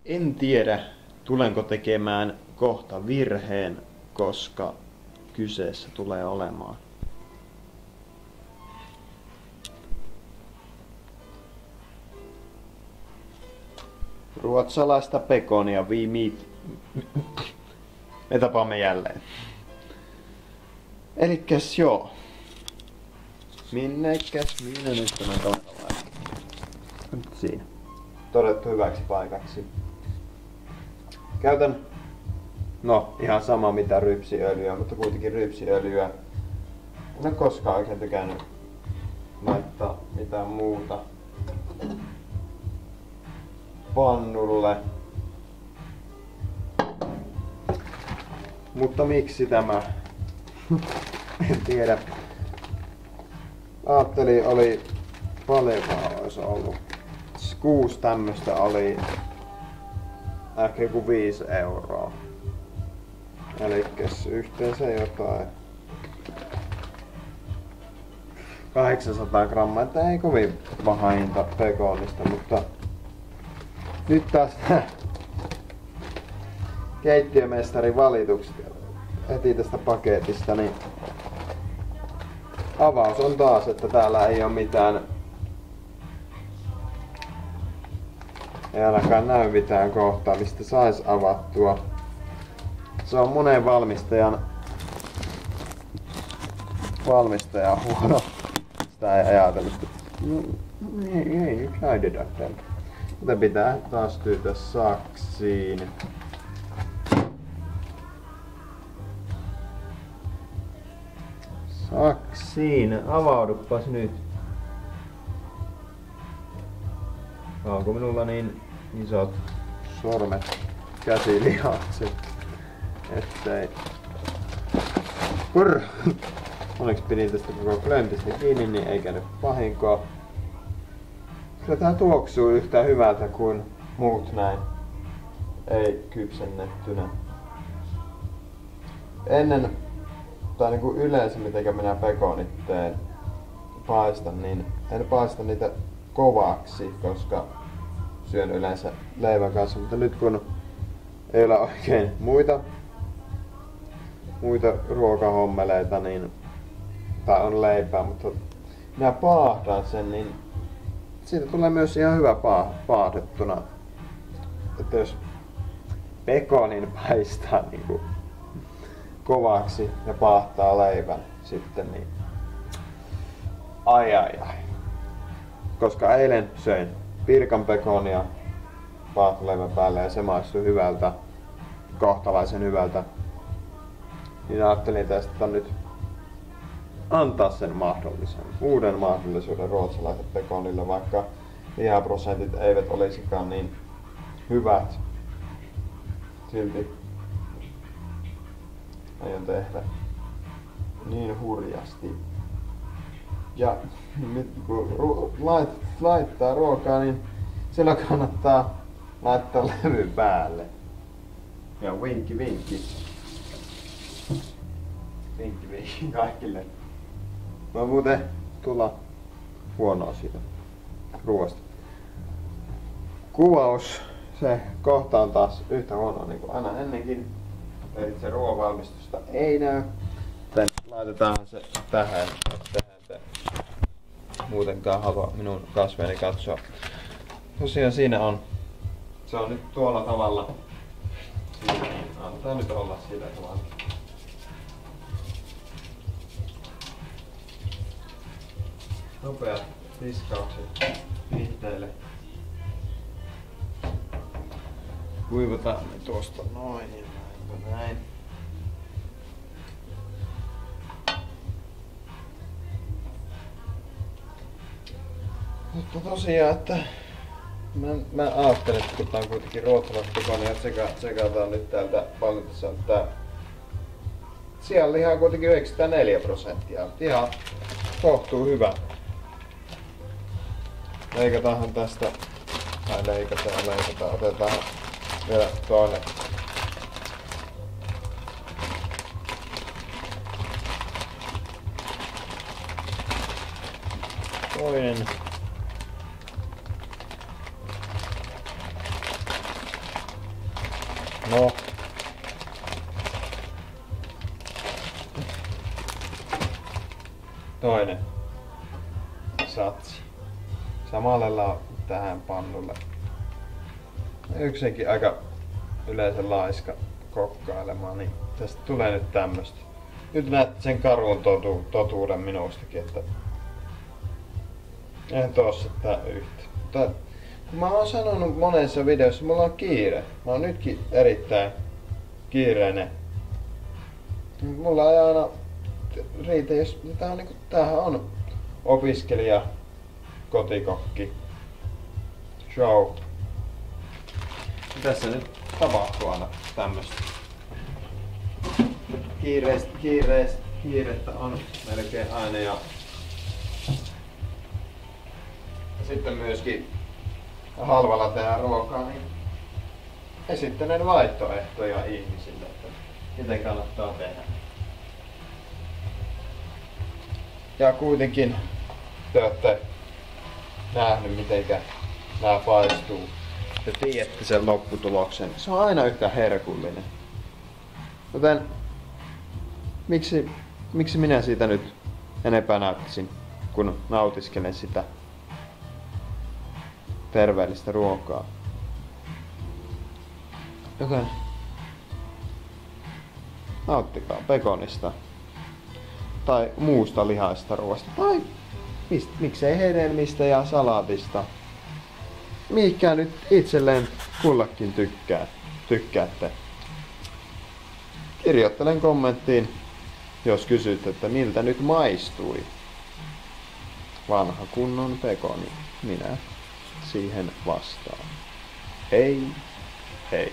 En tiedä, tulenko tekemään kohta virheen, koska kyseessä tulee olemaan ruotsalaista pekonia we meet. Me tapaamme jälleen. Elikkäs joo. Minnekäs minä nyt tämän kameralla? Nyt siinä. Todettu hyväksi paikaksi. Käytän ihan sama mitä rypsiöljyä, mutta kuitenkin rypsiöljyä. En ole koskaan oikein tykännyt laittaa mitään muuta pannulle. Mutta miksi tämä? En tiedä. Ajattelin, oli paljonkaan olisi ollut. 6 tämmöstä oli ehkä joku 5 €. Elikkäs yhteensä jotain 800 grammaa, että ei kovin paha hinta pekonista, mutta nyt taas keittiömestarin valitukset heti tästä paketista, niin avaus on taas, että täällä ei ole mitään, ei ainakaan näy mitään kohtaa, mistä sais avattua. Se on monen valmistajan huono. Sitä ei ajatellut. Ei nyt laiteta täältä. Mutta pitää taas tyytyä saksiin. Saksiin, avaudupas nyt. Onko minulla niin isot sormet, käsilihakset, ettei... Onneksi pidin tästä koko klöntistä kiinni, niin ei käynyt vahinkoa. Kyllä tää tuoksuu yhtä hyvältä kuin muut näin, ei kypsennettynä. Ennen, tai niinku yleensä mitenkä minä pekonit paistan, niin en paista niitä kovaksi, koska syön yleensä leivän kanssa, mutta nyt kun ei ole oikein muita ruokahommeleita, niin, tai on leipää, mutta minä paahdan sen, niin siitä tulee myös ihan hyvä paahdettuna. Että jos pekonin paistaa niinku kovaksi ja paahtaa leivän sitten, niin ai. Koska eilen söin pirkan pekonia paahtoleivän päälle ja se maistui hyvältä, kohtalaisen hyvältä. Niin ajattelin tästä nyt antaa sen uuden mahdollisuuden ruotsalaiselle pekonille, vaikka lihaprosentit eivät olisikaan niin hyvät. Silti aion tehdä niin hurjasti. Ja nyt kun laittaa ruokaa, niin silloin kannattaa laittaa levy päälle. Ja vinkki. Vinkki kaikille. Mä muuten tulla huonoa siitä ruoasta. Kuvaus, se kohta on taas yhtä huonoa niin kuin aina ennenkin. Eli se ruoan valmistusta ei näy. Joten laitetaan se tähän, te muutenkaan halua minun kasveeni katsoa. Tosiaan siinä on. Se on nyt tuolla tavalla. Antaa nyt olla sillä tavalla. Nopeat tiskaukset vihteille. Kuivataan ne tuosta noin ja näin. Mutta tosiaan, että mä ajattelin, että kun tää on kuitenkin ruotsalaispekonia, että tsekataan nyt täältä pallitessa, että sianliha on kuitenkin 94%. Ihan kohtuu hyvä. Leikataanhan tästä, tai leikataan, otetaan vielä toinen. No. Toinen satsi. Samalla tähän pannulle. Yksinkin aika yleensä laiska kokkailemaan, niin tästä tulee nyt tämmöstä. Nyt näet sen karun totuuden minustakin, että en tossa tää yhtä. Mutta kun mä oon sanonut monessa videossa, mulla on kiire. Mä oon nytkin erittäin kiireinen. Mulla ei aina riitä, jos tämähän on opiskelija, kotikokki, show. Tässä nyt tapahtuu aina tämmöstä. Kiirettä on melkein aina ja sitten myöskin halvalla tehdään ruokaa, niin esittelen vaihtoehtoja ihmisille, että miten kannattaa tehdä. Ja kuitenkin te olette nähnyt mitenkä nää paistuu. Te tiedätte sen lopputuloksen. Se on aina yhtä herkullinen. Joten miksi minä siitä nyt enempää nauttisin, kun nautiskelen sitä terveellistä ruokaa. Joten nauttikaa pekonista tai muusta lihaista ruoasta tai miksei hedelmistä ja salaatista. Mihinkään nyt itselleen kullakin tykkäätte. Kirjoittelen kommenttiin, jos kysyt, että miltä nyt maistui vanha kunnon pekoni. Minä siihen vastaan. Hei, hei.